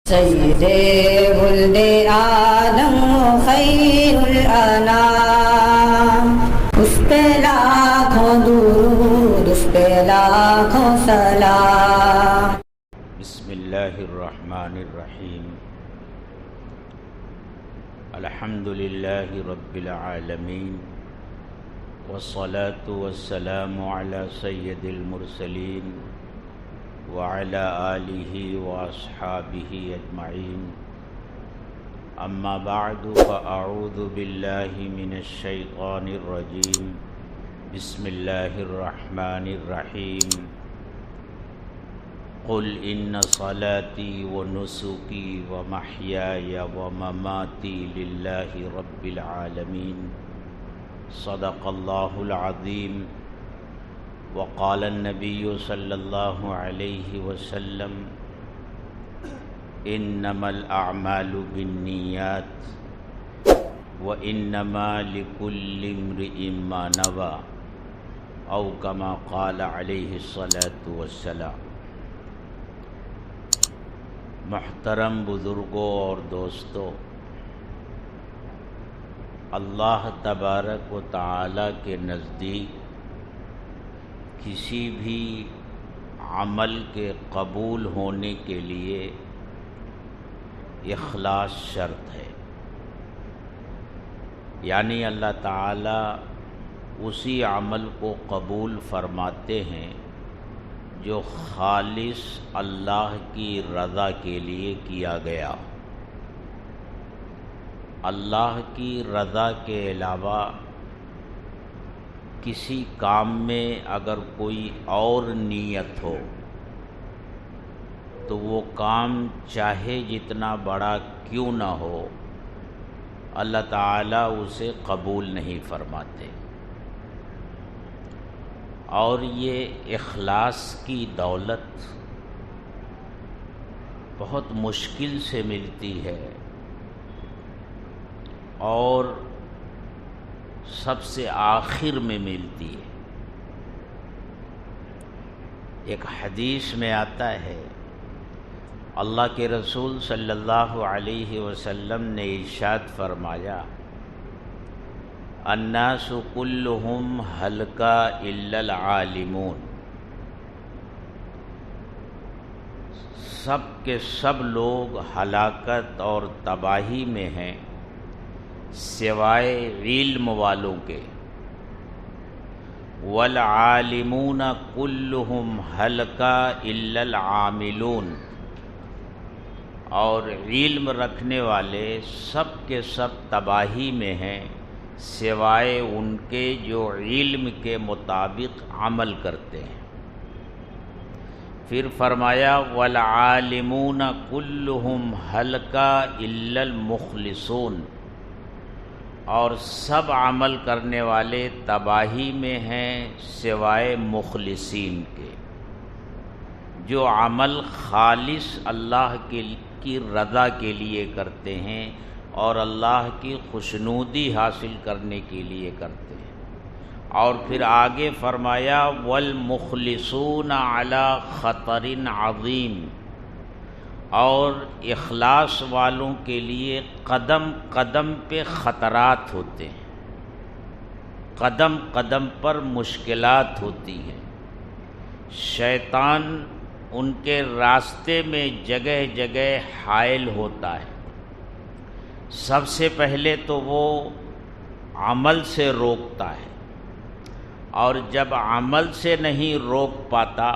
سید ولد آدم خیر الانام، اس پہ لاکھوں درود، اس پہ لاکھوں سلام۔ بسم اللہ الرحمن الرحیم، الحمد للہ رب العالمین، والصلاة والسلام علی سید المرسلین وعلى آلہ واصحابہ اجمعین، اما بعد فاعوذ باللہ من الشیطان الرجیم، بسم اللہ الرحمن الرحیم۔ قل ان صلاتي ونسكي ومحياي ومماتي لله رب العالمين، صدق الله العظيم۔ وقال النبي صلى الله عليه وسلم انما الاعمال بالنيات وانما لكل امرئ ما نوى، او كما قال عليه الصلاة والسلام۔ محترم بزرگوں اور دوستوں، اللہ تبارک و تعالی کے نزدیک کسی بھی عمل کے قبول ہونے کے لیے اخلاص شرط ہے، یعنی اللہ تعالی اسی عمل کو قبول فرماتے ہیں جو خالص اللہ کی رضا کے لیے کیا گیا۔ اللہ کی رضا کے علاوہ کسی کام میں اگر کوئی اور نیت ہو تو وہ کام چاہے جتنا بڑا کیوں نہ ہو، اللہ تعالیٰ اسے قبول نہیں فرماتے۔ اور یہ اخلاص کی دولت بہت مشکل سے ملتی ہے، اور سب سے آخر میں ملتی ہے۔ ایک حدیث میں آتا ہے، اللہ کے رسول صلی اللہ علیہ وسلم نے ارشاد فرمایا، الناس کلہم ہلکا الا العالمون، سب کے سب لوگ ہلاکت اور تباہی میں ہیں سوائے علم والوں کے۔ والعالمون کلہم ہلکا الا العاملون، اور علم رکھنے والے سب کے سب تباہی میں ہیں سوائے ان کے جو علم کے مطابق عمل کرتے ہیں۔ پھر فرمایا والعالمون کلہم ہلکا الا المخلصون، اور سب عمل کرنے والے تباہی میں ہیں سوائے مخلصین کے، جو عمل خالص اللہ کی رضا کے لیے کرتے ہیں اور اللہ کی خوشنودی حاصل کرنے کے لیے کرتے ہیں۔ اور پھر آگے فرمایا والمخلصون علی خطر عظیم، اور اخلاص والوں کے لیے قدم قدم پہ خطرات ہوتے ہیں، قدم قدم پر مشکلات ہوتی ہیں، شیطان ان کے راستے میں جگہ جگہ حائل ہوتا ہے۔ سب سے پہلے تو وہ عمل سے روکتا ہے، اور جب عمل سے نہیں روک پاتا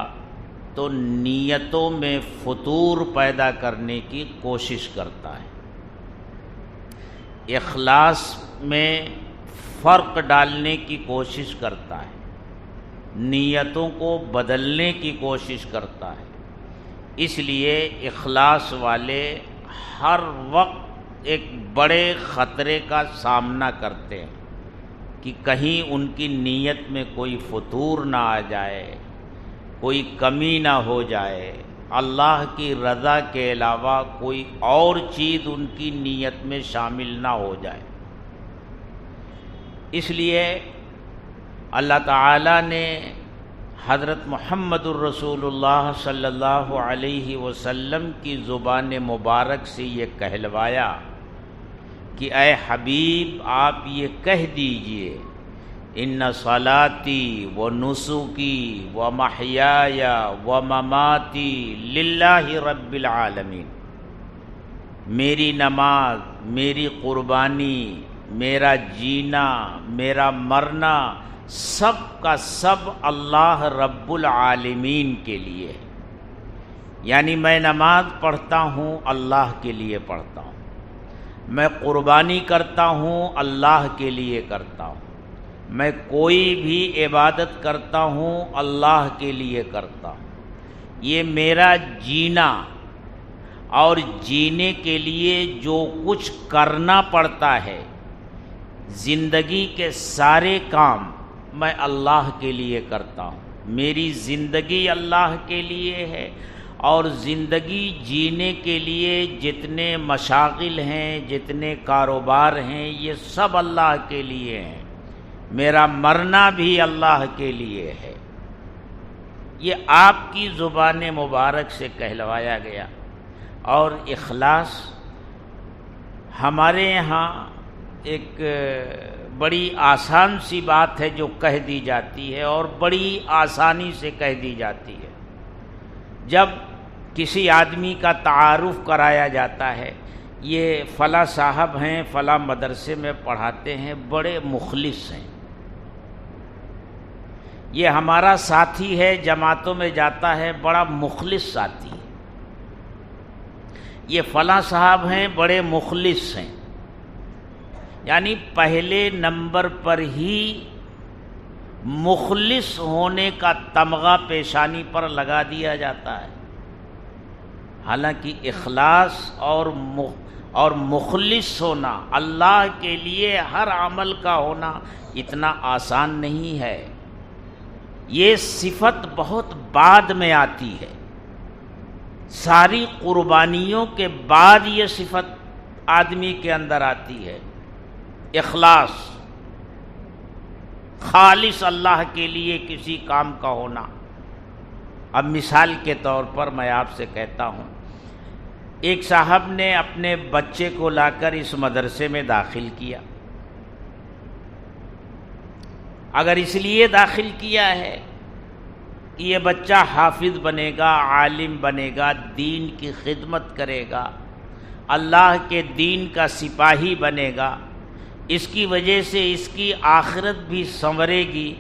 تو نیتوں میں فتور پیدا کرنے کی کوشش کرتا ہے، اخلاص میں فرق ڈالنے کی کوشش کرتا ہے، نیتوں کو بدلنے کی کوشش کرتا ہے۔ اس لیے اخلاص والے ہر وقت ایک بڑے خطرے کا سامنا کرتے ہیں کہ کہیں ان کی نیت میں کوئی فتور نہ آ جائے، کوئی کمی نہ ہو جائے، اللہ کی رضا کے علاوہ کوئی اور چیز ان کی نیت میں شامل نہ ہو جائے۔ اس لیے اللہ تعالیٰ نے حضرت محمد الرسول اللہ صلی اللہ علیہ وسلم کی زبان مبارک سے یہ کہلوایا کہ اے حبیب آپ یہ کہہ دیجئے ان صلاتی و نسکی و محیای و مماتی للہ رب العالمین، میری نماز، میری قربانی، میرا جینا، میرا مرنا سب کا سب اللہ رب العالمین کے لیے ہے۔ یعنی میں نماز پڑھتا ہوں اللہ کے لیے پڑھتا ہوں، میں قربانی کرتا ہوں اللہ کے لیے کرتا ہوں، میں کوئی بھی عبادت کرتا ہوں اللہ کے لیے کرتا ہوں۔ یہ میرا جینا اور جینے کے لیے جو کچھ کرنا پڑتا ہے، زندگی کے سارے کام میں اللہ کے لیے کرتا ہوں۔ میری زندگی اللہ کے لیے ہے، اور زندگی جینے کے لیے جتنے مشاغل ہیں، جتنے کاروبار ہیں، یہ سب اللہ کے لیے ہیں۔ میرا مرنا بھی اللہ کے لیے ہے۔ یہ آپ کی زبان مبارک سے کہلوایا گیا۔ اور اخلاص ہمارے یہاں ایک بڑی آسان سی بات ہے جو کہہ دی جاتی ہے، اور بڑی آسانی سے کہہ دی جاتی ہے۔ جب کسی آدمی کا تعارف کرایا جاتا ہے، یہ فلاں صاحب ہیں، فلاں مدرسے میں پڑھاتے ہیں، بڑے مخلص ہیں، یہ ہمارا ساتھی ہے، جماعتوں میں جاتا ہے، بڑا مخلص ساتھی ہے، یہ فلاں صاحب ہیں، بڑے مخلص ہیں۔ یعنی پہلے نمبر پر ہی مخلص ہونے کا تمغہ پیشانی پر لگا دیا جاتا ہے۔ حالانکہ اخلاص اور مخلص ہونا، اللہ کے لیے ہر عمل کا ہونا اتنا آسان نہیں ہے۔ یہ صفت بہت بعد میں آتی ہے، ساری قربانیوں کے بعد یہ صفت آدمی کے اندر آتی ہے۔ اخلاص، خالص اللہ کے لیے کسی کام کا ہونا۔ اب مثال کے طور پر میں آپ سے کہتا ہوں، ایک صاحب نے اپنے بچے کو لا کر اس مدرسے میں داخل کیا۔ اگر اس لیے داخل کیا ہے کہ یہ بچہ حافظ بنے گا، عالم بنے گا، دین کی خدمت کرے گا، اللہ کے دین کا سپاہی بنے گا، اس کی وجہ سے اس کی آخرت بھی سنورے گی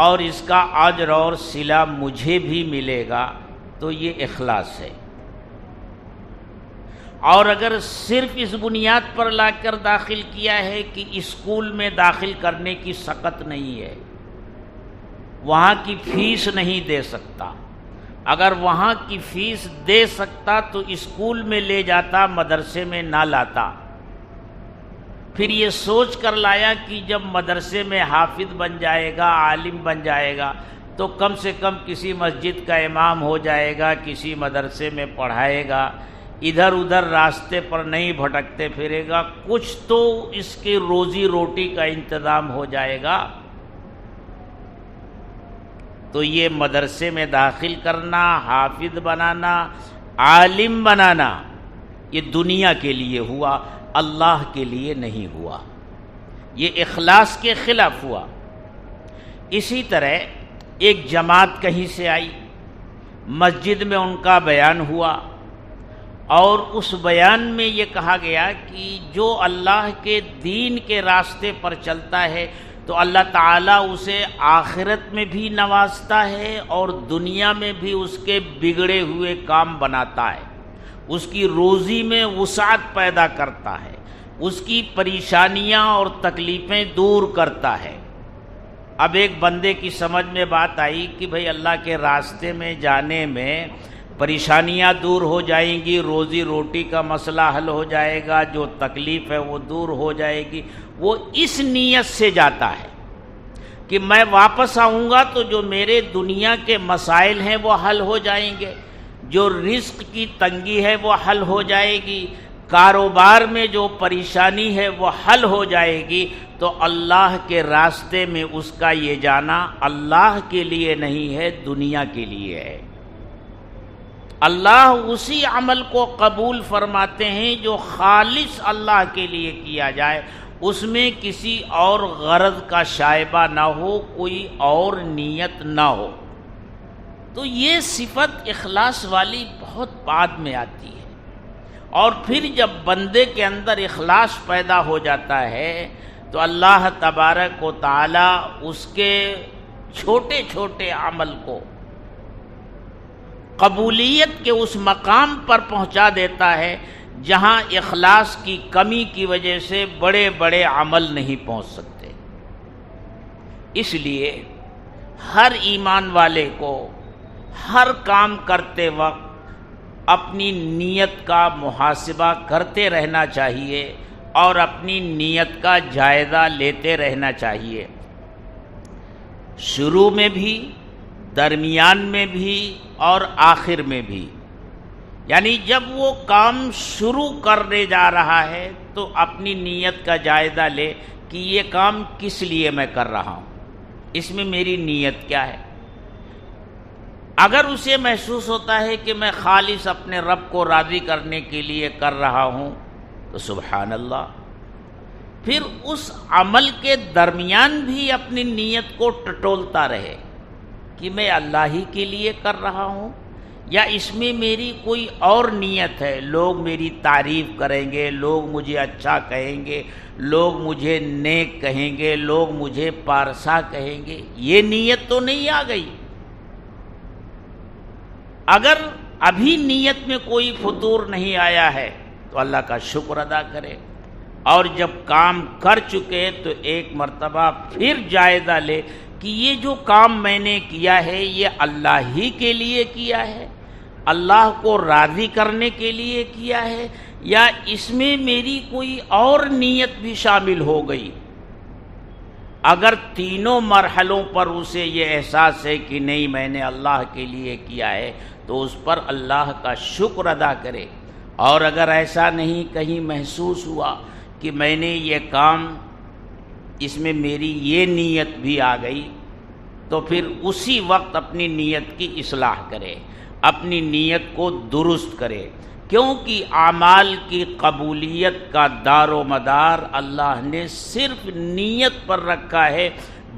اور اس کا اجر اور صلہ مجھے بھی ملے گا، تو یہ اخلاص ہے۔ اور اگر صرف اس بنیاد پر لا کر داخل کیا ہے کہ اسکول میں داخل کرنے کی سخت نہیں ہے، وہاں کی فیس نہیں دے سکتا، اگر وہاں کی فیس دے سکتا تو اسکول میں لے جاتا، مدرسے میں نہ لاتا۔ پھر یہ سوچ کر لایا کہ جب مدرسے میں حافظ بن جائے گا، عالم بن جائے گا، تو کم سے کم کسی مسجد کا امام ہو جائے گا، کسی مدرسے میں پڑھائے گا، ادھر ادھر راستے پر نہیں بھٹکتے پھرے گا، کچھ تو اس کی روزی روٹی کا انتظام ہو جائے گا۔ تو یہ مدرسے میں داخل کرنا، حافظ بنانا، عالم بنانا، یہ دنیا کے لیے ہوا، اللہ کے لیے نہیں ہوا، یہ اخلاص کے خلاف ہوا۔ اسی طرح ایک جماعت کہیں سے آئی، مسجد میں ان کا بیان ہوا، اور اس بیان میں یہ کہا گیا کہ جو اللہ کے دین کے راستے پر چلتا ہے تو اللہ تعالیٰ اسے آخرت میں بھی نوازتا ہے اور دنیا میں بھی اس کے بگڑے ہوئے کام بناتا ہے، اس کی روزی میں وسعت پیدا کرتا ہے، اس کی پریشانیاں اور تکلیفیں دور کرتا ہے۔ اب ایک بندے کی سمجھ میں بات آئی کہ بھئی اللہ کے راستے میں جانے میں پریشانیاں دور ہو جائیں گی، روزی روٹی کا مسئلہ حل ہو جائے گا، جو تکلیف ہے وہ دور ہو جائے گی۔ وہ اس نیت سے جاتا ہے کہ میں واپس آؤں گا تو جو میرے دنیا کے مسائل ہیں وہ حل ہو جائیں گے، جو رزق کی تنگی ہے وہ حل ہو جائے گی، کاروبار میں جو پریشانی ہے وہ حل ہو جائے گی، تو اللہ کے راستے میں اس کا یہ جانا اللہ کے لیے نہیں ہے، دنیا کے لیے ہے۔ اللہ اسی عمل کو قبول فرماتے ہیں جو خالص اللہ کے لیے کیا جائے، اس میں کسی اور غرض کا شائبہ نہ ہو، کوئی اور نیت نہ ہو۔ تو یہ صفت اخلاص والی بہت بعد میں آتی ہے، اور پھر جب بندے کے اندر اخلاص پیدا ہو جاتا ہے تو اللہ تبارک و تعالی اس کے چھوٹے چھوٹے عمل کو قبولیت کے اس مقام پر پہنچا دیتا ہے جہاں اخلاص کی کمی کی وجہ سے بڑے بڑے عمل نہیں پہنچ سکتے۔ اس لیے ہر ایمان والے کو ہر کام کرتے وقت اپنی نیت کا محاسبہ کرتے رہنا چاہیے اور اپنی نیت کا جائزہ لیتے رہنا چاہیے، شروع میں بھی، درمیان میں بھی اور آخر میں بھی۔ یعنی جب وہ کام شروع کرنے جا رہا ہے تو اپنی نیت کا جائزہ لے کہ یہ کام کس لیے میں کر رہا ہوں، اس میں میری نیت کیا ہے۔ اگر اسے محسوس ہوتا ہے کہ میں خالص اپنے رب کو راضی کرنے کے لیے کر رہا ہوں تو سبحان اللہ، پھر اس عمل کے درمیان بھی اپنی نیت کو ٹٹولتا رہے کہ میں اللہ ہی کے لیے کر رہا ہوں یا اس میں میری کوئی اور نیت ہے، لوگ میری تعریف کریں گے، لوگ مجھے اچھا کہیں گے، لوگ مجھے نیک کہیں گے، لوگ مجھے پارسا کہیں گے، یہ نیت تو نہیں آ گئی۔ اگر ابھی نیت میں کوئی فطور نہیں آیا ہے تو اللہ کا شکر ادا کرے، اور جب کام کر چکے تو ایک مرتبہ پھر جائزہ لے کہ یہ جو کام میں نے کیا ہے یہ اللہ ہی کے لیے کیا ہے، اللہ کو راضی کرنے کے لیے کیا ہے، یا اس میں میری کوئی اور نیت بھی شامل ہو گئی۔ اگر تینوں مرحلوں پر اسے یہ احساس ہے کہ نہیں میں نے اللہ کے لیے کیا ہے تو اس پر اللہ کا شکر ادا کرے، اور اگر ایسا نہیں کہیں محسوس ہوا کہ میں نے یہ کام اس میں میری یہ نیت بھی آ گئی تو پھر اسی وقت اپنی نیت کی اصلاح کرے، اپنی نیت کو درست کرے، کیونکہ اعمال کی قبولیت کا دار و مدار اللہ نے صرف نیت پر رکھا ہے۔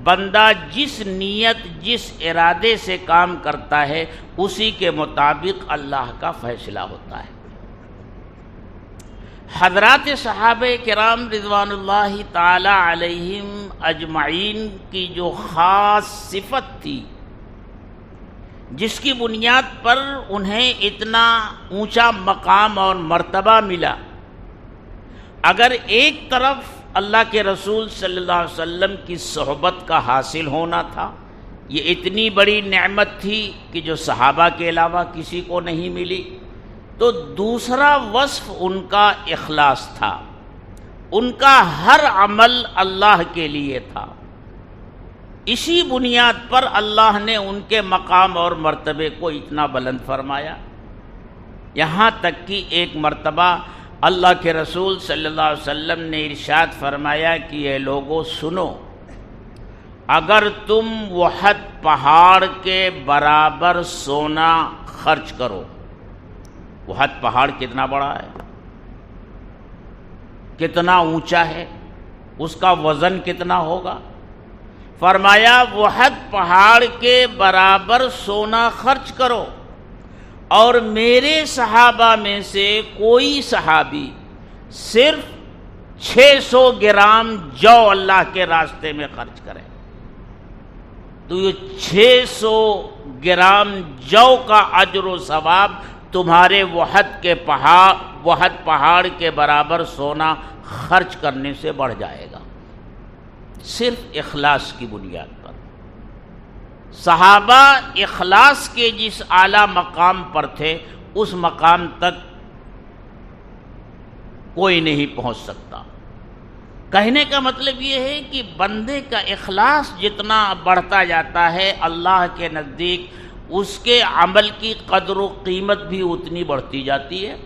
بندہ جس نیت جس ارادے سے کام کرتا ہے اسی کے مطابق اللہ کا فیصلہ ہوتا ہے۔ حضرات صحابہ کرام رضوان اللہ تعالی علیہم اجمعین کی جو خاص صفت تھی، جس کی بنیاد پر انہیں اتنا اونچا مقام اور مرتبہ ملا، اگر ایک طرف اللہ کے رسول صلی اللہ علیہ وسلم کی صحبت کا حاصل ہونا تھا، یہ اتنی بڑی نعمت تھی کہ جو صحابہ کے علاوہ کسی کو نہیں ملی، تو دوسرا وصف ان کا اخلاص تھا، ان کا ہر عمل اللہ کے لیے تھا۔ اسی بنیاد پر اللہ نے ان کے مقام اور مرتبے کو اتنا بلند فرمایا، یہاں تک کہ ایک مرتبہ اللہ کے رسول صلی اللہ علیہ وسلم نے ارشاد فرمایا کہ اے لوگو سنو، اگر تم احد پہاڑ کے برابر سونا خرچ کرو، احد پہاڑ کتنا بڑا ہے، کتنا اونچا ہے، اس کا وزن کتنا ہوگا، فرمایا احد پہاڑ کے برابر سونا خرچ کرو، اور میرے صحابہ میں سے کوئی صحابی صرف 600 گرام جو اللہ کے راستے میں خرچ کرے، تو یہ 600 گرام جو کا اجر و ثواب تمہارے احد پہاڑ کے برابر سونا خرچ کرنے سے بڑھ جائے گا، صرف اخلاص کی بنیاد پر۔ صحابہ اخلاص کے جس اعلیٰ مقام پر تھے اس مقام تک کوئی نہیں پہنچ سکتا۔ کہنے کا مطلب یہ ہے کہ بندے کا اخلاص جتنا بڑھتا جاتا ہے اللہ کے نزدیک اس کے عمل کی قدر و قیمت بھی اتنی بڑھتی جاتی ہے۔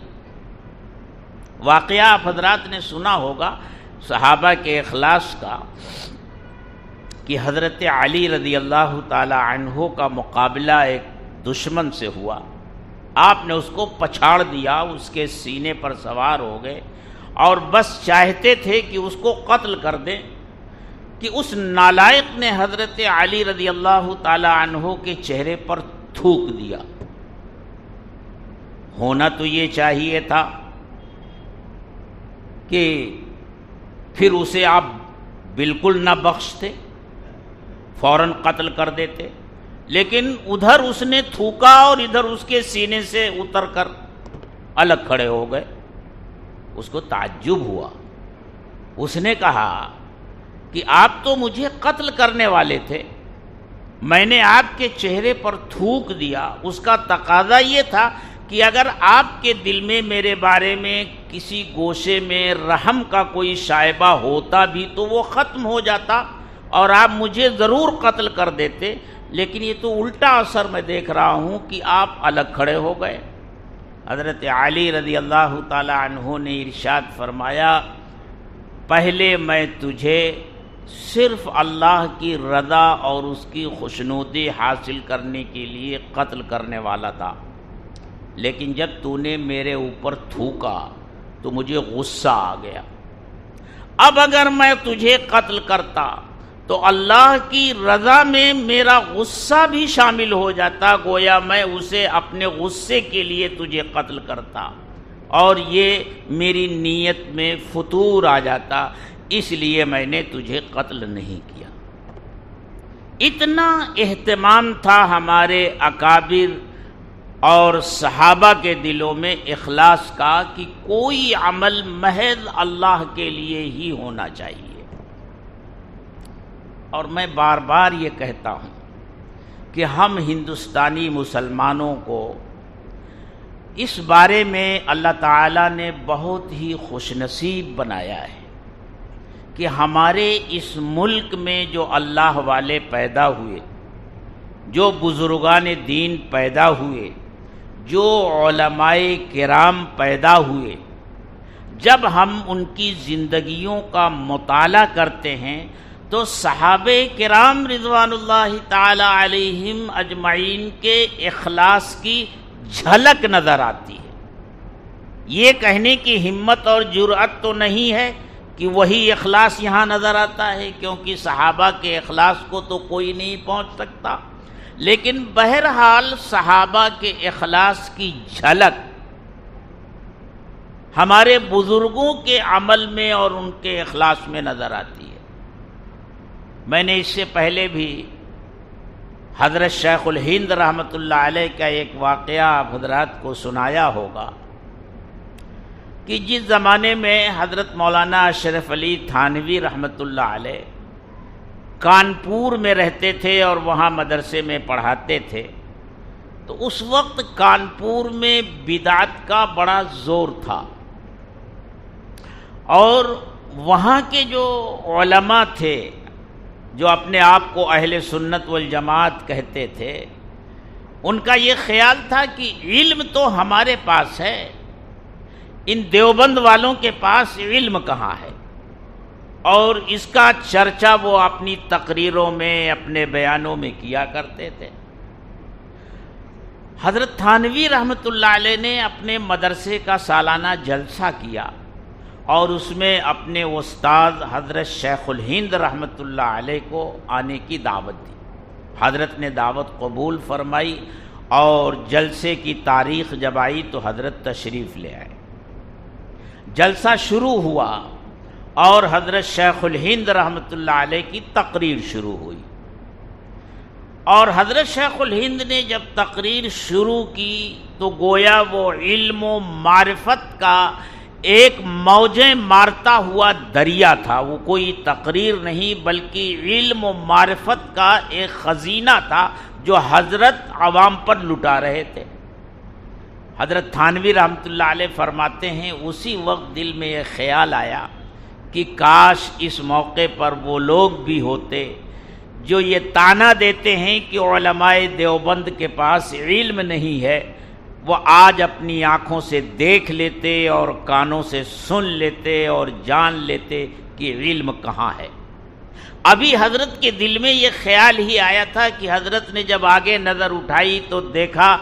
واقعہ آپ حضرات نے سنا ہوگا صحابہ کے اخلاص کا، کہ حضرت علی رضی اللہ تعالی عنہ کا مقابلہ ایک دشمن سے ہوا، آپ نے اس کو پچھاڑ دیا، اس کے سینے پر سوار ہو گئے اور بس چاہتے تھے کہ اس کو قتل کر دیں، کہ اس نالائق نے حضرت علی رضی اللہ تعالی عنہ کے چہرے پر تھوک دیا۔ ہونا تو یہ چاہیے تھا کہ پھر اسے آپ بالکل نہ بخشتے، فوراً قتل کر دیتے، لیکن ادھر اس نے تھوکا اور ادھر اس کے سینے سے اتر کر الگ کھڑے ہو گئے۔ اس کو تعجب ہوا، اس نے کہا کہ آپ تو مجھے قتل کرنے والے تھے، میں نے آپ کے چہرے پر تھوک دیا، اس کا تقاضا یہ تھا کہ اگر آپ کے دل میں میرے بارے میں کسی گوشے میں رحم کا کوئی شائبہ ہوتا بھی تو وہ ختم ہو جاتا اور آپ مجھے ضرور قتل کر دیتے، لیکن یہ تو الٹا اثر میں دیکھ رہا ہوں کہ آپ الگ کھڑے ہو گئے۔ حضرت علی رضی اللہ تعالی عنہ نے ارشاد فرمایا، پہلے میں تجھے صرف اللہ کی رضا اور اس کی خوشنودی حاصل کرنے کے لیے قتل کرنے والا تھا، لیکن جب تو نے میرے اوپر تھوکا تو مجھے غصہ آ گیا۔ اب اگر میں تجھے قتل کرتا تو اللہ کی رضا میں میرا غصہ بھی شامل ہو جاتا، گویا میں اسے اپنے غصے کے لیے تجھے قتل کرتا اور یہ میری نیت میں فتور آ جاتا، اس لیے میں نے تجھے قتل نہیں کیا۔ اتنا اہتمام تھا ہمارے اکابر اور صحابہ کے دلوں میں اخلاص کا کہ کوئی عمل محض اللہ کے لیے ہی ہونا چاہیے۔ اور میں بار بار یہ کہتا ہوں کہ ہم ہندوستانی مسلمانوں کو اس بارے میں اللہ تعالیٰ نے بہت ہی خوش نصیب بنایا ہے کہ ہمارے اس ملک میں جو اللہ والے پیدا ہوئے، جو بزرگان دین پیدا ہوئے، جو علماء کرام پیدا ہوئے، جب ہم ان کی زندگیوں کا مطالعہ کرتے ہیں تو صحابہ کرام رضوان اللہ تعالی علیہم اجمعین کے اخلاص کی جھلک نظر آتی ہے۔ یہ کہنے کی ہمت اور جرأت تو نہیں ہے کہ وہی اخلاص یہاں نظر آتا ہے، کیونکہ صحابہ کے اخلاص کو تو کوئی نہیں پہنچ سکتا، لیکن بہرحال صحابہ کے اخلاص کی جھلک ہمارے بزرگوں کے عمل میں اور ان کے اخلاص میں نظر آتی ہے۔ میں نے اس سے پہلے بھی حضرت شیخ الہند رحمۃ اللہ علیہ کا ایک واقعہ آپ حضرات کو سنایا ہوگا کہ جس زمانے میں حضرت مولانا اشرف علی تھانوی رحمۃ اللہ علیہ کانپور میں رہتے تھے اور وہاں مدرسے میں پڑھاتے تھے، تو اس وقت کانپور میں بدعت کا بڑا زور تھا، اور وہاں کے جو علماء تھے جو اپنے آپ کو اہل سنت والجماعت کہتے تھے، ان کا یہ خیال تھا کہ علم تو ہمارے پاس ہے، ان دیوبند والوں کے پاس علم کہاں ہے، اور اس کا چرچا وہ اپنی تقریروں میں اپنے بیانوں میں کیا کرتے تھے۔ حضرت تھانوی رحمۃ اللہ علیہ نے اپنے مدرسے کا سالانہ جلسہ کیا اور اس میں اپنے استاد حضرت شیخ الہند رحمۃ اللہ علیہ کو آنے کی دعوت دی۔ حضرت نے دعوت قبول فرمائی اور جلسے کی تاریخ جب آئی تو حضرت تشریف لے آئے۔ جلسہ شروع ہوا اور حضرت شیخ الہند رحمۃ اللہ علیہ کی تقریر شروع ہوئی، اور حضرت شیخ الہند نے جب تقریر شروع کی تو گویا وہ علم و معرفت کا ایک موجیں مارتا ہوا دریا تھا، وہ کوئی تقریر نہیں بلکہ علم و معرفت کا ایک خزینہ تھا جو حضرت عوام پر لٹا رہے تھے۔ حضرت تھانوی رحمۃ اللہ علیہ فرماتے ہیں اسی وقت دل میں یہ خیال آیا کہ کاش اس موقع پر وہ لوگ بھی ہوتے جو یہ طعنہ دیتے ہیں کہ علماء دیوبند کے پاس علم نہیں ہے، وہ آج اپنی آنکھوں سے دیکھ لیتے اور کانوں سے سن لیتے اور جان لیتے کہ علم کہاں ہے۔ ابھی حضرت کے دل میں یہ خیال ہی آیا تھا کہ حضرت نے جب آگے نظر اٹھائی تو دیکھا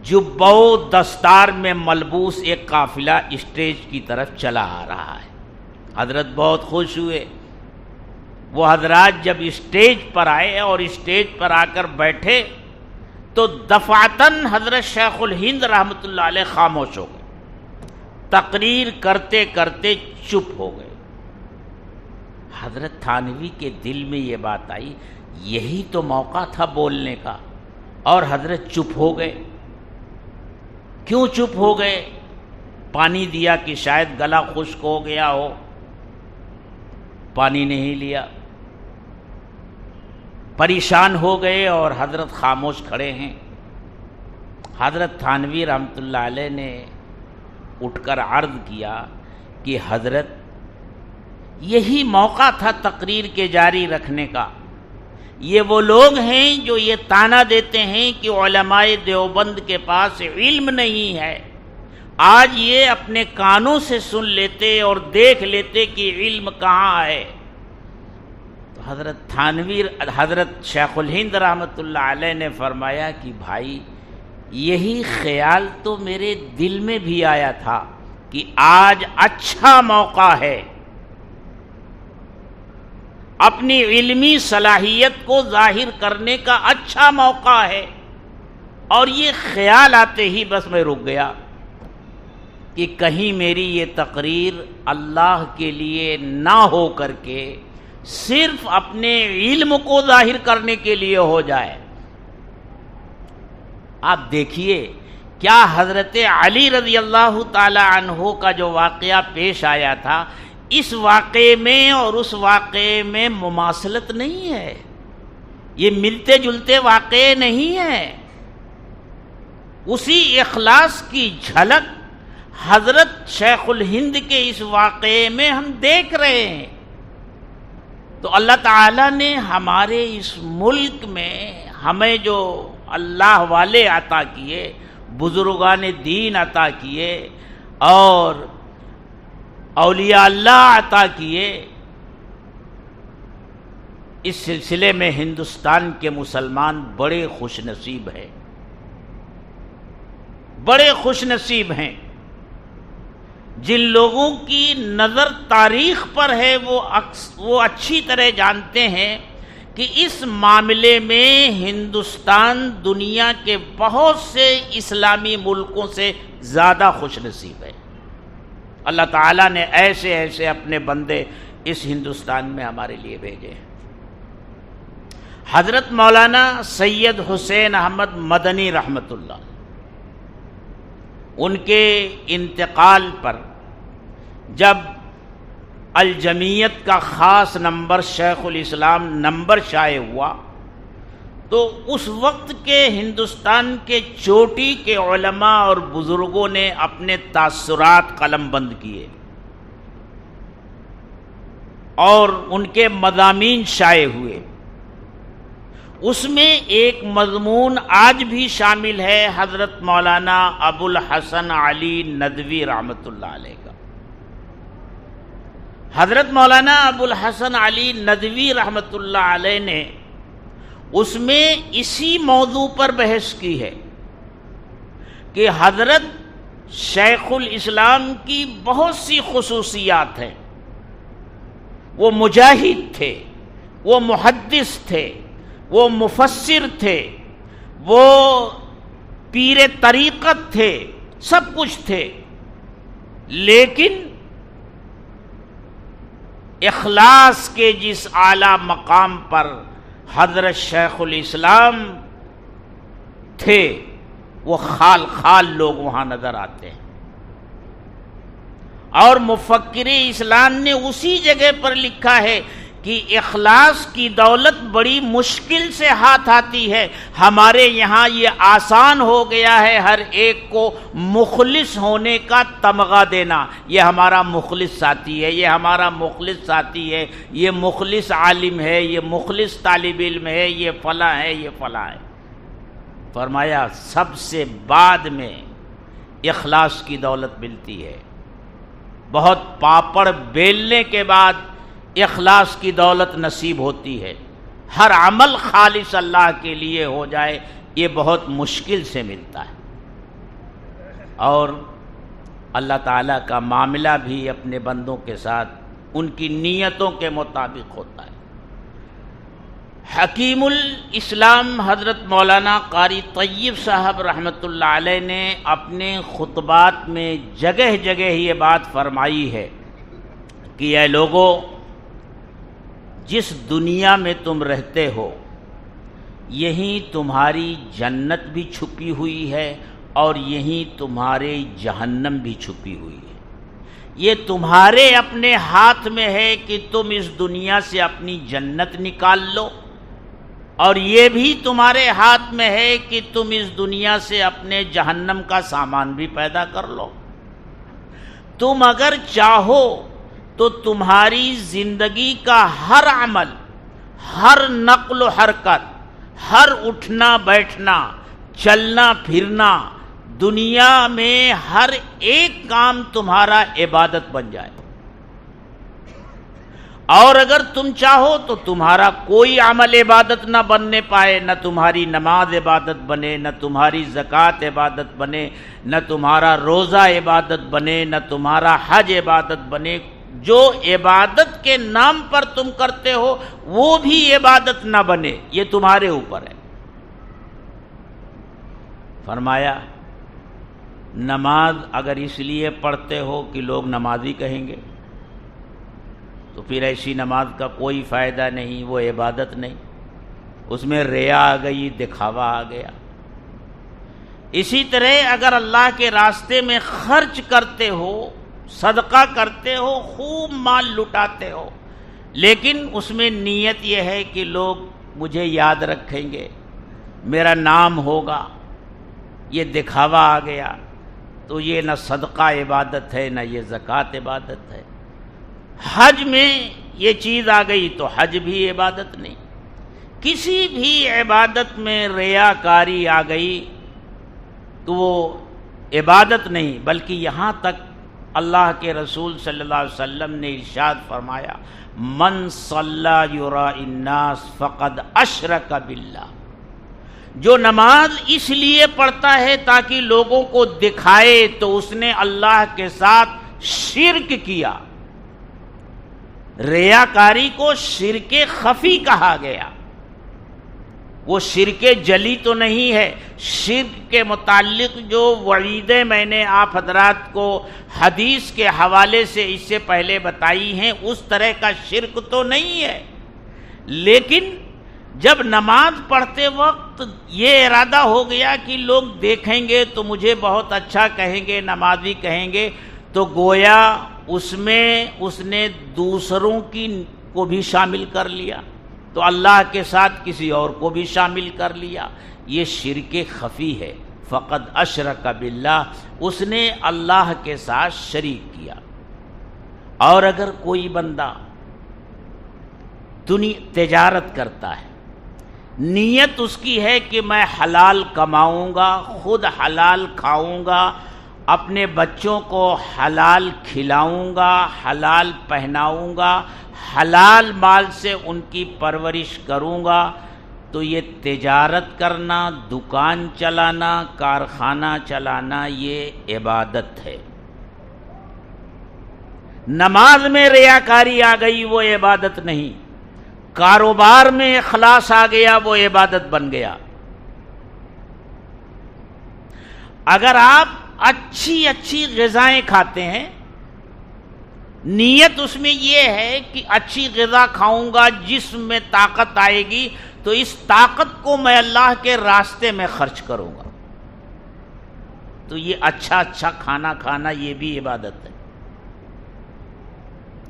جبہ و دستار میں ملبوس ایک قافلہ اسٹیج کی طرف چلا آ رہا ہے۔ حضرت بہت خوش ہوئے۔ وہ حضرات جب اسٹیج پر آئے اور اسٹیج پر آ کر بیٹھے تو دفعتاً حضرت شیخ الہند رحمۃ اللہ علیہ خاموش ہو گئے، تقریر کرتے کرتے چپ ہو گئے۔ حضرت تھانوی کے دل میں یہ بات آئی، یہی تو موقع تھا بولنے کا، اور حضرت چپ ہو گئے۔ کیوں چپ ہو گئے؟ پانی دیا کہ شاید گلا خشک ہو گیا ہو، پانی نہیں لیا، پریشان ہو گئے اور حضرت خاموش کھڑے ہیں۔ حضرت تھانوی رحمۃ اللہ علیہ نے اٹھ کر عرض کیا کہ حضرت یہی موقع تھا تقریر کے جاری رکھنے کا۔ یہ وہ لوگ ہیں جو یہ طعنہ دیتے ہیں کہ علماء دیوبند کے پاس علم نہیں ہے، آج یہ اپنے کانوں سے سن لیتے اور دیکھ لیتے کہ علم کہاں ہے۔ تو حضرت شیخ الہند رحمۃ اللہ علیہ نے فرمایا کہ بھائی یہی خیال تو میرے دل میں بھی آیا تھا کہ آج اچھا موقع ہے، اپنی علمی صلاحیت کو ظاہر کرنے کا اچھا موقع ہے، اور یہ خیال آتے ہی بس میں رک گیا کہ کہیں میری یہ تقریر اللہ کے لیے نہ ہو کر کے صرف اپنے علم کو ظاہر کرنے کے لیے ہو جائے۔ آپ دیکھیے کیا حضرت علی رضی اللہ تعالی عنہ کا جو واقعہ پیش آیا تھا، اس واقعے میں اور اس واقعے میں مماثلت نہیں ہے، یہ ملتے جلتے واقعے نہیں ہیں۔ اسی اخلاص کی جھلک حضرت شیخ الہند کے اس واقعے میں ہم دیکھ رہے ہیں۔ تو اللہ تعالیٰ نے ہمارے اس ملک میں ہمیں جو اللہ والے عطا کیے، بزرگان دین عطا کیے اور اولیاء اللہ عطا کیے، اس سلسلے میں ہندوستان کے مسلمان بڑے خوش نصیب ہیں، بڑے خوش نصیب ہیں۔ جن لوگوں کی نظر تاریخ پر ہے وہ اچھی طرح جانتے ہیں کہ اس معاملے میں ہندوستان دنیا کے بہت سے اسلامی ملکوں سے زیادہ خوش نصیب ہے۔ اللہ تعالیٰ نے ایسے ایسے اپنے بندے اس ہندوستان میں ہمارے لیے بھیجے ہیں۔ حضرت مولانا سید حسین احمد مدنی رحمۃ اللہ، ان کے انتقال پر جب الجمیت کا خاص نمبر شیخ الاسلام نمبر شائع ہوا تو اس وقت کے ہندوستان کے چوٹی کے علماء اور بزرگوں نے اپنے تاثرات قلم بند کیے اور ان کے مضامین شائع ہوئے۔ اس میں ایک مضمون آج بھی شامل ہے حضرت مولانا ابو الحسن علی ندوی رحمۃ اللہ علیہ کا۔ حضرت مولانا ابو الحسن علی ندوی رحمۃ اللہ علیہ نے اس میں اسی موضوع پر بحث کی ہے کہ حضرت شیخ الاسلام کی بہت سی خصوصیات ہیں۔ وہ مجاہد تھے، وہ محدث تھے، وہ مفسر تھے، وہ پیر طریقت تھے، سب کچھ تھے، لیکن اخلاص کے جس اعلیٰ مقام پر حضرت شیخ الاسلام تھے وہ خال خال لوگ وہاں نظر آتے ہیں۔ اور مفکر اسلام نے اسی جگہ پر لکھا ہے کہ اخلاص کی دولت بڑی مشکل سے ہاتھ آتی ہے، ہمارے یہاں یہ آسان ہو گیا ہے ہر ایک کو مخلص ہونے کا تمغہ دینا، یہ ہمارا مخلص ساتھی ہے، یہ ہمارا مخلص ساتھی ہے، یہ مخلص عالم ہے، یہ مخلص طالب علم ہے، یہ فلاں ہے، یہ فلاں ہے۔ فرمایا سب سے بعد میں اخلاص کی دولت ملتی ہے. بہت پاپڑ بیلنے کے بعد اخلاص کی دولت نصیب ہوتی ہے. ہر عمل خالص اللہ کے لیے ہو جائے یہ بہت مشکل سے ملتا ہے، اور اللہ تعالیٰ کا معاملہ بھی اپنے بندوں کے ساتھ ان کی نیتوں کے مطابق ہوتا ہے. حکیم الاسلام حضرت مولانا قاری طیب صاحب رحمۃ اللہ علیہ نے اپنے خطبات میں جگہ جگہ یہ بات فرمائی ہے کہ اے لوگو، جس دنیا میں تم رہتے ہو یہیں تمہاری جنت بھی چھپی ہوئی ہے اور یہیں تمہارے جہنم بھی چھپی ہوئی ہے. یہ تمہارے اپنے ہاتھ میں ہے کہ تم اس دنیا سے اپنی جنت نکال لو، اور یہ بھی تمہارے ہاتھ میں ہے کہ تم اس دنیا سے اپنے جہنم کا سامان بھی پیدا کر لو. تم اگر چاہو تو تمہاری زندگی کا ہر عمل، ہر نقل و حرکت، ہر اٹھنا بیٹھنا، چلنا پھرنا، دنیا میں ہر ایک کام تمہارا عبادت بن جائے. اور اگر تم چاہو تو تمہارا کوئی عمل عبادت نہ بننے پائے، نہ تمہاری نماز عبادت بنے، نہ تمہاری زکوٰۃ عبادت بنے، نہ تمہارا روزہ عبادت بنے، نہ تمہارا حج عبادت بنے. جو عبادت کے نام پر تم کرتے ہو وہ بھی عبادت نہ بنے، یہ تمہارے اوپر ہے. فرمایا نماز اگر اس لیے پڑھتے ہو کہ لوگ نمازی کہیں گے تو پھر ایسی نماز کا کوئی فائدہ نہیں، وہ عبادت نہیں، اس میں ریا آ گئی، دکھاوا آ گیا. اسی طرح اگر اللہ کے راستے میں خرچ کرتے ہو، صدقہ کرتے ہو، خوب مال لٹاتے ہو، لیکن اس میں نیت یہ ہے کہ لوگ مجھے یاد رکھیں گے، میرا نام ہوگا، یہ دکھاوا آ گیا، تو یہ نہ صدقہ عبادت ہے نہ یہ زکوٰۃ عبادت ہے. حج میں یہ چیز آ گئی تو حج بھی عبادت نہیں. کسی بھی عبادت میں ریاکاری آ گئی تو وہ عبادت نہیں، بلکہ یہاں تک اللہ کے رسول صلی اللہ علیہ وسلم نے ارشاد فرمایا من صلی یراء الناس فقد اشرک باللہ. جو نماز اس لیے پڑھتا ہے تاکہ لوگوں کو دکھائے تو اس نے اللہ کے ساتھ شرک کیا. ریاکاری کو شرک خفی کہا گیا، وہ شرک جلی تو نہیں ہے. شرک کے متعلق جو وعیدیں میں نے آپ حضرات کو حدیث کے حوالے سے اس سے پہلے بتائی ہیں اس طرح کا شرک تو نہیں ہے، لیکن جب نماز پڑھتے وقت یہ ارادہ ہو گیا کہ لوگ دیکھیں گے تو مجھے بہت اچھا کہیں گے، نمازی کہیں گے، تو گویا اس میں اس نے دوسروں کی کو بھی شامل کر لیا، تو اللہ کے ساتھ کسی اور کو بھی شامل کر لیا. یہ شرک خفی ہے. فقد اشرک باللہ، اس نے اللہ کے ساتھ شریک کیا. اور اگر کوئی بندہ تجارت کرتا ہے، نیت اس کی ہے کہ میں حلال کماؤں گا، خود حلال کھاؤں گا، اپنے بچوں کو حلال کھلاؤں گا، حلال پہناؤں گا، حلال مال سے ان کی پرورش کروں گا، تو یہ تجارت کرنا، دکان چلانا، کارخانہ چلانا یہ عبادت ہے. نماز میں ریاکاری آ گئی وہ عبادت نہیں، کاروبار میں اخلاص آ گیا وہ عبادت بن گیا. اگر آپ اچھی غذائیں کھاتے ہیں، نیت اس میں یہ ہے کہ اچھی غذا کھاؤں گا، جسم میں طاقت آئے گی تو اس طاقت کو میں اللہ کے راستے میں خرچ کروں گا، تو یہ اچھا کھانا کھانا یہ بھی عبادت ہے،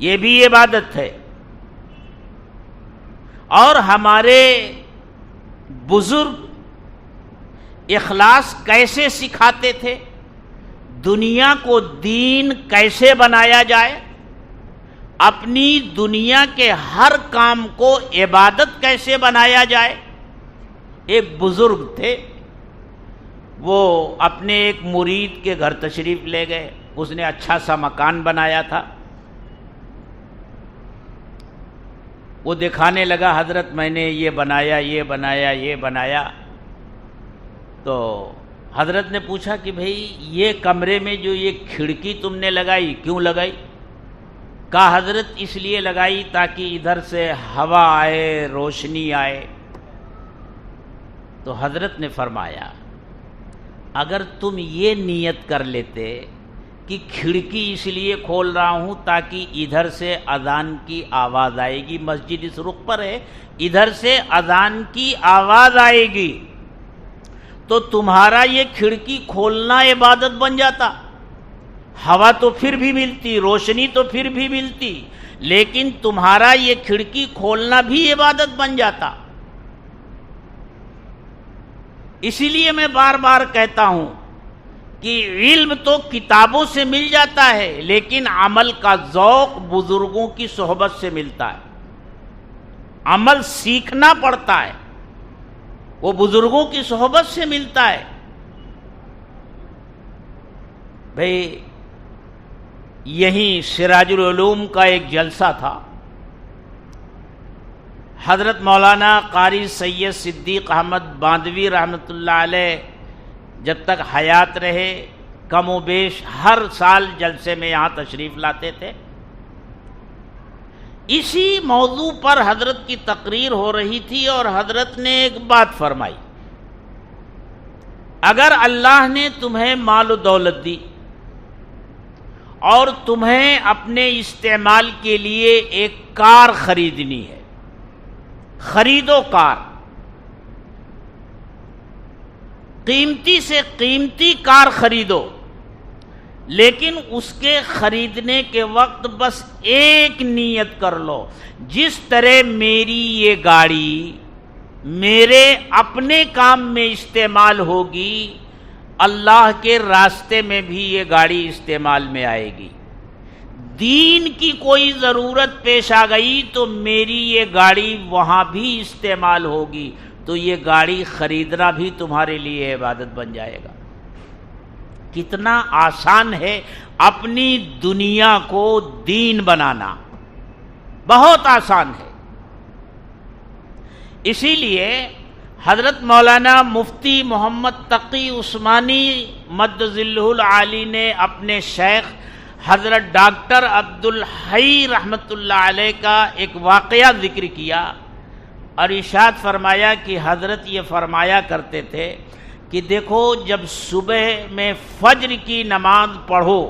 یہ بھی عبادت ہے. اور ہمارے بزرگ اخلاص کیسے سکھاتے تھے، دنیا کو دین کیسے بنایا جائے، اپنی دنیا کے ہر کام کو عبادت کیسے بنایا جائے. ایک بزرگ تھے وہ اپنے ایک مرید کے گھر تشریف لے گئے. اس نے اچھا سا مکان بنایا تھا. وہ دکھانے لگا حضرت میں نے یہ بنایا یہ بنایا یہ بنایا. تو حضرت نے پوچھا کہ بھئی یہ کمرے میں جو یہ کھڑکی تم نے لگائی کیوں لگائی؟ کہا حضرت اس لیے لگائی تاکہ ادھر سے ہوا آئے روشنی آئے. تو حضرت نے فرمایا اگر تم یہ نیت کر لیتے کہ کھڑکی اس لیے کھول رہا ہوں تاکہ ادھر سے اذان کی آواز آئے گی، مسجد اس رخ پر ہے، ادھر سے اذان کی آواز آئے گی، تو تمہارا یہ کھڑکی کھولنا عبادت بن جاتا. ہوا تو پھر بھی ملتی، روشنی تو پھر بھی ملتی، لیکن تمہارا یہ کھڑکی کھولنا بھی عبادت بن جاتا. اسی لیے میں بار بار کہتا ہوں کہ علم تو کتابوں سے مل جاتا ہے، لیکن عمل کا ذوق بزرگوں کی صحبت سے ملتا ہے. عمل سیکھنا پڑتا ہے، وہ بزرگوں کی صحبت سے ملتا ہے. بھئی یہیں سراج العلوم کا ایک جلسہ تھا. حضرت مولانا قاری سید صدیق احمد باندوی رحمۃ اللہ علیہ جب تک حیات رہے کم و بیش ہر سال جلسے میں یہاں تشریف لاتے تھے. اسی موضوع پر حضرت کی تقریر ہو رہی تھی اور حضرت نے ایک بات فرمائی، اگر اللہ نے تمہیں مال و دولت دی اور تمہیں اپنے استعمال کے لیے ایک کار خریدنی ہے، خریدو کار، قیمتی سے قیمتی کار خریدو، لیکن اس کے خریدنے کے وقت بس ایک نیت کر لو، جس طرح میری یہ گاڑی میرے اپنے کام میں استعمال ہوگی، اللہ کے راستے میں بھی یہ گاڑی استعمال میں آئے گی. دین کی کوئی ضرورت پیش آ گئی تو میری یہ گاڑی وہاں بھی استعمال ہوگی، تو یہ گاڑی خریدنا بھی تمہارے لیے عبادت بن جائے گا. کتنا آسان ہے اپنی دنیا کو دین بنانا، بہت آسان ہے. اسی لیے حضرت مولانا مفتی محمد تقی عثمانی مد ظلہ العالی نے اپنے شیخ حضرت ڈاکٹر عبدالحی رحمۃ اللہ علیہ کا ایک واقعہ ذکر کیا اور ارشاد فرمایا کہ حضرت یہ فرمایا کرتے تھے کہ دیکھو جب صبح میں فجر کی نماز پڑھو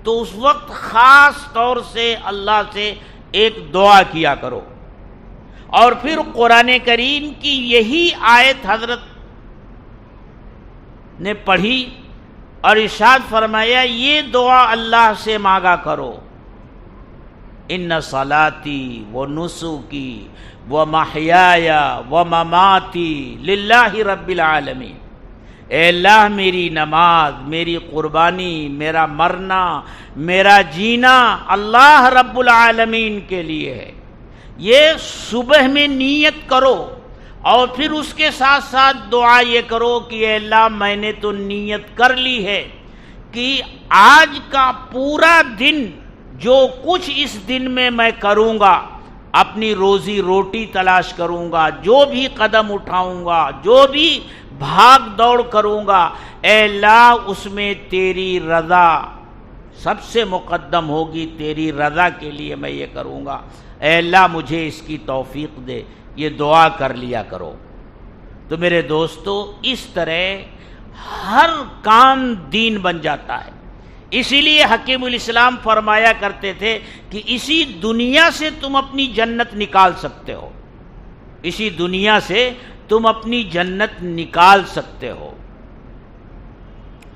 تو اس وقت خاص طور سے اللہ سے ایک دعا کیا کرو، اور پھر قرآن کریم کی یہی آیت حضرت نے پڑھی اور ارشاد فرمایا یہ دعا اللہ سے مانگا کرو، ان صلاتی و نسکی و محیای و مماتی للہ رب العالمین. اے اللہ میری نماز، میری قربانی، میرا مرنا، میرا جینا اللہ رب العالمین کے لیے ہے. یہ صبح میں نیت کرو اور پھر اس کے ساتھ ساتھ دعا یہ کرو کہ اے اللہ میں نے تو نیت کر لی ہے کہ آج کا پورا دن جو کچھ اس دن میں کروں گا، اپنی روزی روٹی تلاش کروں گا، جو بھی قدم اٹھاؤں گا، جو بھی بھاگ دوڑ کروں گا، اے اللہ اس میں تیری رضا سب سے مقدم ہوگی، تیری رضا کے لیے میں یہ کروں گا. اے اللہ مجھے اس کی توفیق دے. یہ دعا کر لیا کرو. تو میرے دوستو اس طرح ہر کام دین بن جاتا ہے. اسی لیے حکیم الاسلام فرمایا کرتے تھے کہ اسی دنیا سے تم اپنی جنت نکال سکتے ہو، اسی دنیا سے تم اپنی جنت نکال سکتے ہو.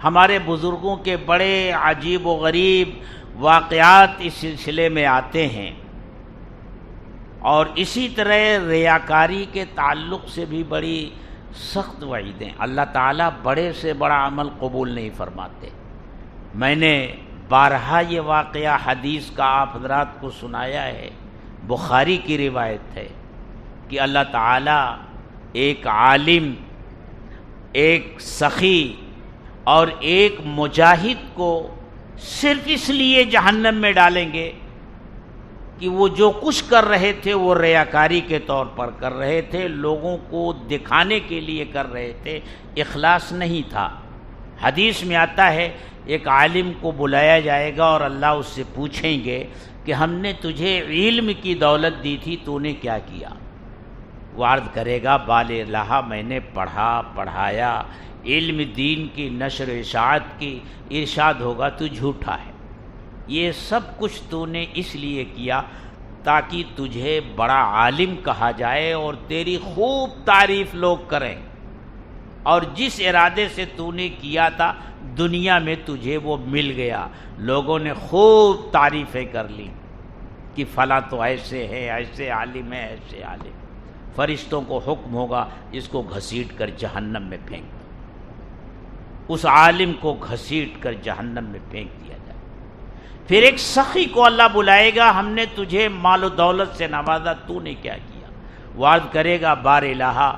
ہمارے بزرگوں کے بڑے عجیب و غریب واقعات اس سلسلے میں آتے ہیں، اور اسی طرح ریاکاری کے تعلق سے بھی بڑی سخت وعیدیں. اللہ تعالیٰ بڑے سے بڑا عمل قبول نہیں فرماتے. میں نے بارہا یہ واقعہ حدیث کا آپ حضرات کو سنایا ہے، بخاری کی روایت ہے کہ اللہ تعالیٰ ایک عالم ایک سخی اور ایک مجاہد کو صرف اس لیے جہنم میں ڈالیں گے کہ وہ جو کچھ کر رہے تھے وہ ریاکاری کے طور پر کر رہے تھے، لوگوں کو دکھانے کے لیے کر رہے تھے، اخلاص نہیں تھا۔ حدیث میں آتا ہے ایک عالم کو بلایا جائے گا اور اللہ اس سے پوچھیں گے کہ ہم نے تجھے علم کی دولت دی تھی، تو نے کیا کیا؟ وہ عرض کرے گا بال اللہ، میں نے پڑھایا، علم دین کی نشر و اشاعت کی۔ ارشاد ہوگا تو جھوٹا ہے، یہ سب کچھ تو نے اس لیے کیا تاکہ تجھے بڑا عالم کہا جائے اور تیری خوب تعریف لوگ کریں، اور جس ارادے سے تو نے کیا تھا دنیا میں تجھے وہ مل گیا، لوگوں نے خوب تعریفیں کر لی کہ فلاں تو ایسے ہے، ایسے عالم ہے، ایسے عالم۔ فرشتوں کو حکم ہوگا اس کو گھسیٹ کر جہنم میں پھینک دو، اس عالم کو گھسیٹ کر جہنم میں پھینک دیا جائے۔ پھر ایک سخی کو اللہ بلائے گا، ہم نے تجھے مال و دولت سے نوازا، تو نے کیا کیا؟ وہ عرض کرے گا بار الہ،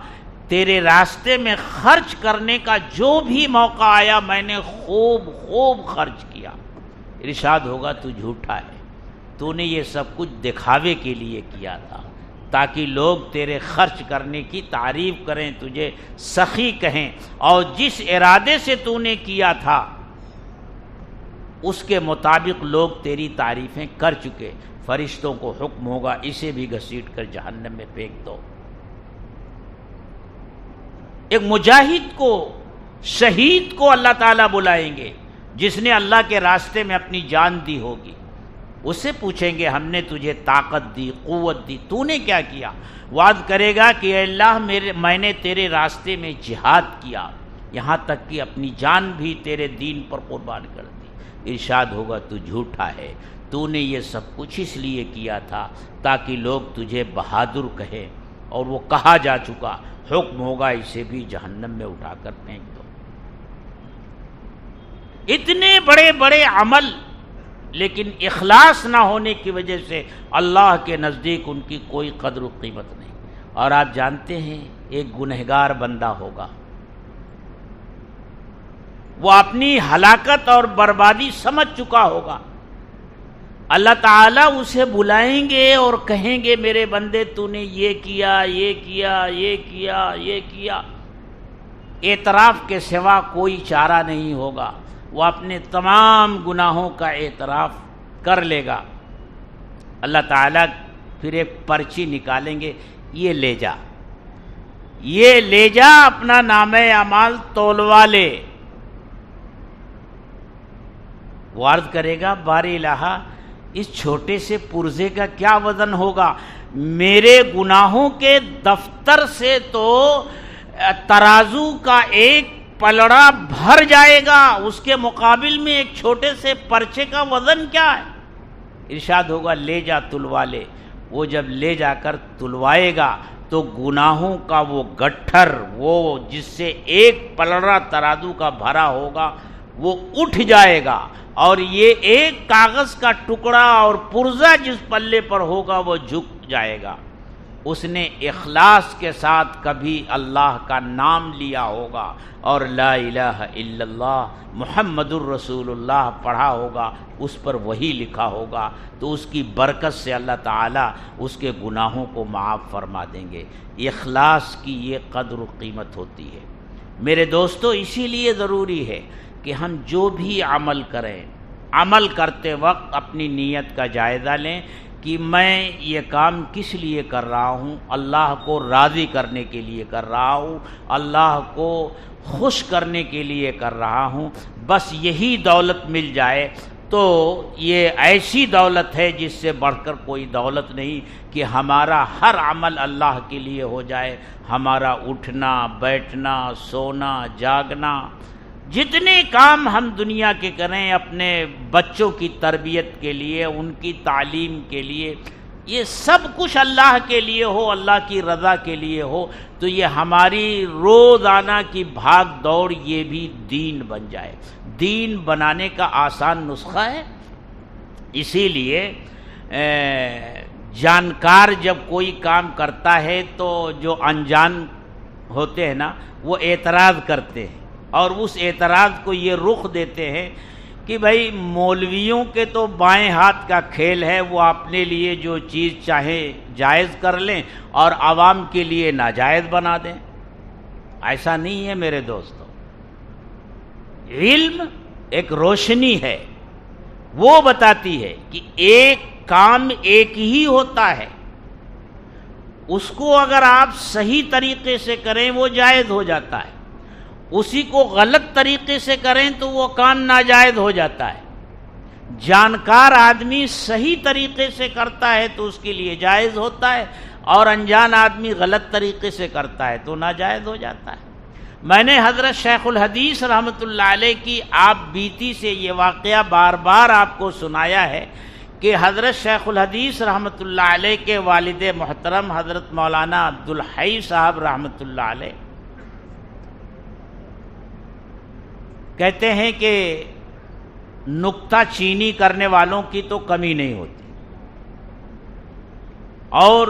تیرے راستے میں خرچ کرنے کا جو بھی موقع آیا میں نے خوب خرچ کیا۔ ارشاد ہوگا تو جھوٹا ہے، تو نے یہ سب کچھ دکھاوے کے لیے کیا تھا تاکہ لوگ تیرے خرچ کرنے کی تعریف کریں، تجھے سخی کہیں، اور جس ارادے سے تو نے کیا تھا اس کے مطابق لوگ تیری تعریفیں کر چکے۔ فرشتوں کو حکم ہوگا اسے بھی گھسیٹ کر جہنم میں پھینک دو۔ ایک مجاہد کو، شہید کو اللہ تعالیٰ بلائیں گے جس نے اللہ کے راستے میں اپنی جان دی ہوگی، اس سے پوچھیں گے ہم نے تجھے طاقت دی، قوت دی، تو نے کیا کیا؟ وعد کرے گا کہ اے اللہ میں نے تیرے راستے میں جہاد کیا، یہاں تک کہ اپنی جان بھی تیرے دین پر قربان کر دی۔ ارشاد ہوگا تو جھوٹا ہے، تو نے یہ سب کچھ اس لیے کیا تھا تاکہ لوگ تجھے بہادر کہیں، اور وہ کہا جا چکا، حکم ہوگا اسے بھی جہنم میں اٹھا کر پھینک دو۔ اتنے بڑے بڑے عمل لیکن اخلاص نہ ہونے کی وجہ سے اللہ کے نزدیک ان کی کوئی قدر و قیمت نہیں۔ اور آپ جانتے ہیں ایک گنہگار بندہ ہوگا، وہ اپنی ہلاکت اور بربادی سمجھ چکا ہوگا، اللہ تعالیٰ اسے بلائیں گے اور کہیں گے میرے بندے تو نے یہ کیا، یہ کیا، یہ کیا، یہ کیا۔ اعتراف کے سوا کوئی چارہ نہیں ہوگا، وہ اپنے تمام گناہوں کا اعتراف کر لے گا۔ اللہ تعالیٰ پھر ایک پرچی نکالیں گے، یہ لے جا، یہ لے جا، اپنا نامہ اعمال تولوا لے۔ وہ عرض کرے گا بار الہ، اس چھوٹے سے پرزے کا کیا وزن ہوگا؟ میرے گناہوں کے دفتر سے تو ترازو کا ایک پلڑا بھر جائے گا، اس کے مقابل میں ایک چھوٹے سے پرچے کا وزن کیا ہے؟ ارشاد ہوگا لے جا، تلوا لے۔ وہ جب لے جا کر تلوائے گا تو گناہوں کا وہ گٹھر، وہ جس سے ایک پلڑا ترازو کا بھرا ہوگا، وہ اٹھ جائے گا، اور یہ ایک کاغذ کا ٹکڑا اور پرزہ جس پلے پر ہوگا وہ جھک جائے گا۔ اس نے اخلاص کے ساتھ کبھی اللہ کا نام لیا ہوگا اور لا الہ الا اللہ محمد الرسول اللہ پڑھا ہوگا، اس پر وہی لکھا ہوگا، تو اس کی برکت سے اللہ تعالیٰ اس کے گناہوں کو معاف فرما دیں گے۔ اخلاص کی یہ قدر و قیمت ہوتی ہے میرے دوستو۔ اسی لیے ضروری ہے کہ ہم جو بھی عمل کریں، عمل کرتے وقت اپنی نیت کا جائزہ لیں کہ میں یہ کام کس لیے کر رہا ہوں، اللہ کو راضی کرنے کے لیے کر رہا ہوں، اللہ کو خوش کرنے کے لیے کر رہا ہوں۔ بس یہی دولت مل جائے تو یہ ایسی دولت ہے جس سے بڑھ کر کوئی دولت نہیں کہ ہمارا ہر عمل اللہ کے لیے ہو جائے، ہمارا اٹھنا بیٹھنا سونا جاگنا، جتنے کام ہم دنیا کے کریں اپنے بچوں کی تربیت کے لیے، ان کی تعلیم کے لیے، یہ سب کچھ اللہ کے لیے ہو، اللہ کی رضا کے لیے ہو، تو یہ ہماری روزانہ کی بھاگ دوڑ یہ بھی دین بن جائے۔ دین بنانے کا آسان نسخہ ہے۔ اسی لیے جانکار جب کوئی کام کرتا ہے تو جو انجان ہوتے ہیں نا، وہ اعتراض کرتے ہیں، اور اس اعتراض کو یہ رخ دیتے ہیں کہ بھائی مولویوں کے تو بائیں ہاتھ کا کھیل ہے، وہ اپنے لیے جو چیز چاہیں جائز کر لیں اور عوام کے لیے ناجائز بنا دیں۔ ایسا نہیں ہے میرے دوستو، علم ایک روشنی ہے، وہ بتاتی ہے کہ ایک کام ایک ہی ہوتا ہے، اس کو اگر آپ صحیح طریقے سے کریں وہ جائز ہو جاتا ہے، اسی کو غلط طریقے سے کریں تو وہ کام ناجائز ہو جاتا ہے۔ جانکار آدمی صحیح طریقے سے کرتا ہے تو اس کے لیے جائز ہوتا ہے، اور انجان آدمی غلط طریقے سے کرتا ہے تو ناجائز ہو جاتا ہے۔ میں نے حضرت شیخ الحدیث رحمۃ اللہ علیہ کی آپ بیتی سے یہ واقعہ بار بار آپ کو سنایا ہے کہ حضرت شیخ الحدیث رحمۃ اللہ علیہ کے والد محترم حضرت مولانا عبدالحی صاحب رحمۃ اللہ علیہ کہتے ہیں کہ نکتہ چینی کرنے والوں کی تو کمی نہیں ہوتی، اور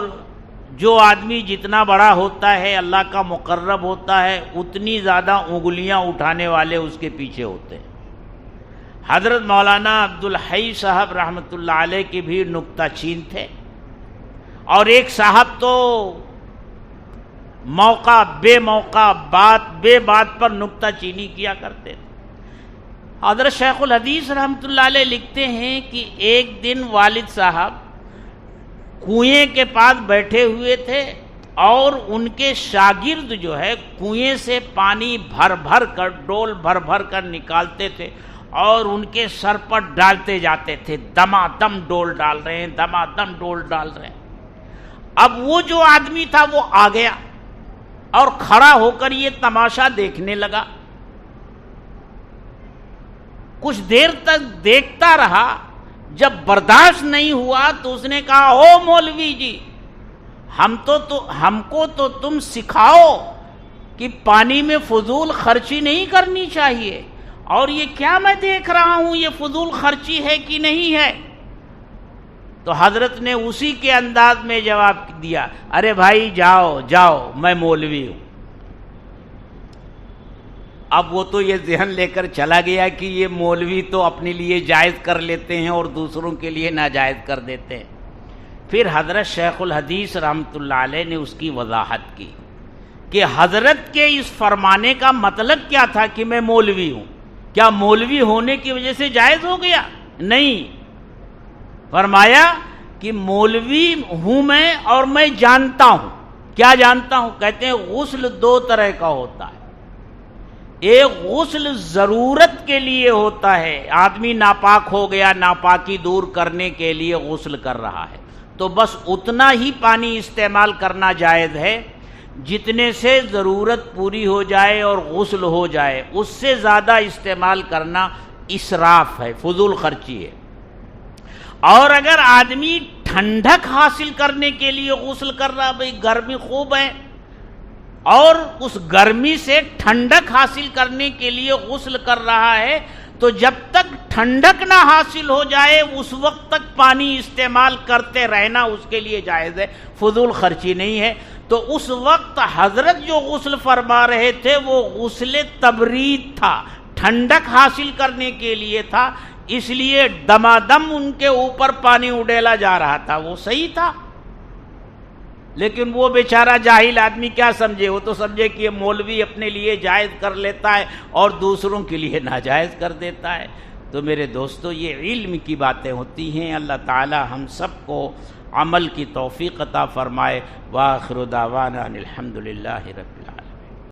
جو آدمی جتنا بڑا ہوتا ہے اللہ کا مقرب ہوتا ہے اتنی زیادہ انگلیاں اٹھانے والے اس کے پیچھے ہوتے ہیں۔ حضرت مولانا عبدالحی صاحب رحمۃ اللہ علیہ کی بھی نکتہ چین تھے، اور ایک صاحب تو موقع بے بات پر نکتہ چینی کیا کرتے تھے۔ حضرت شیخ الحدیث رحمۃ اللہ علیہ لکھتے ہیں کہ ایک دن والد صاحب کنویں کے پاس بیٹھے ہوئے تھے، اور ان کے شاگرد جو ہے کنویں سے پانی ڈول بھر بھر کر نکالتے تھے اور ان کے سر پر ڈالتے جاتے تھے، دمادم ڈول ڈال رہے ہیں، دمادم ڈول ڈال رہے ہیں۔ اب وہ جو آدمی تھا وہ آ گیا اور کھڑا ہو کر یہ تماشا دیکھنے لگا، کچھ دیر تک دیکھتا رہا، جب برداشت نہیں ہوا تو اس نے کہا، او مولوی جی، ہم کو تو تم سکھاؤ کہ پانی میں فضول خرچی نہیں کرنی چاہیے، اور یہ کیا میں دیکھ رہا ہوں، یہ فضول خرچی ہے کہ نہیں ہے؟ تو حضرت نے اسی کے انداز میں جواب دیا، ارے بھائی جاؤ میں مولوی ہوں۔ اب وہ تو یہ ذہن لے کر چلا گیا کہ یہ مولوی تو اپنے لیے جائز کر لیتے ہیں اور دوسروں کے لیے ناجائز کر دیتے ہیں۔ پھر حضرت شیخ الحدیث رحمۃ اللہ علیہ نے اس کی وضاحت کی کہ حضرت کے اس فرمانے کا مطلب کیا تھا کہ میں مولوی ہوں، کیا مولوی ہونے کی وجہ سے جائز ہو گیا؟ نہیں، فرمایا کہ مولوی ہوں میں، اور میں جانتا ہوں۔ کیا جانتا ہوں؟ کہتے ہیں غسل دو طرح کا ہوتا ہے، ایک غسل ضرورت کے لیے ہوتا ہے، آدمی ناپاک ہو گیا، ناپاکی دور کرنے کے لیے غسل کر رہا ہے تو بس اتنا ہی پانی استعمال کرنا جائز ہے جتنے سے ضرورت پوری ہو جائے اور غسل ہو جائے، اس سے زیادہ استعمال کرنا اسراف ہے، فضول خرچی ہے۔ اور اگر آدمی ٹھنڈک حاصل کرنے کے لیے غسل کر رہا، بھئی گرمی خوب ہے اور اس گرمی سے ٹھنڈک حاصل کرنے کے لیے غسل کر رہا ہے، تو جب تک ٹھنڈک نہ حاصل ہو جائے اس وقت تک پانی استعمال کرتے رہنا اس کے لیے جائز ہے، فضول خرچی نہیں ہے۔ تو اس وقت حضرت جو غسل فرما رہے تھے وہ غسل تبرید تھا، ٹھنڈک حاصل کرنے کے لیے تھا، اس لیے دمادم ان کے اوپر پانی اڈیلا جا رہا تھا، وہ صحیح تھا۔ لیکن وہ بیچارہ جاہل آدمی کیا سمجھے، وہ تو سمجھے کہ یہ مولوی اپنے لیے جائز کر لیتا ہے اور دوسروں کے لیے ناجائز کر دیتا ہے۔ تو میرے دوستو، یہ علم کی باتیں ہوتی ہیں۔ اللہ تعالی ہم سب کو عمل کی توفیق عطا فرمائے۔ وآخر دعوانا الحمدللہ رب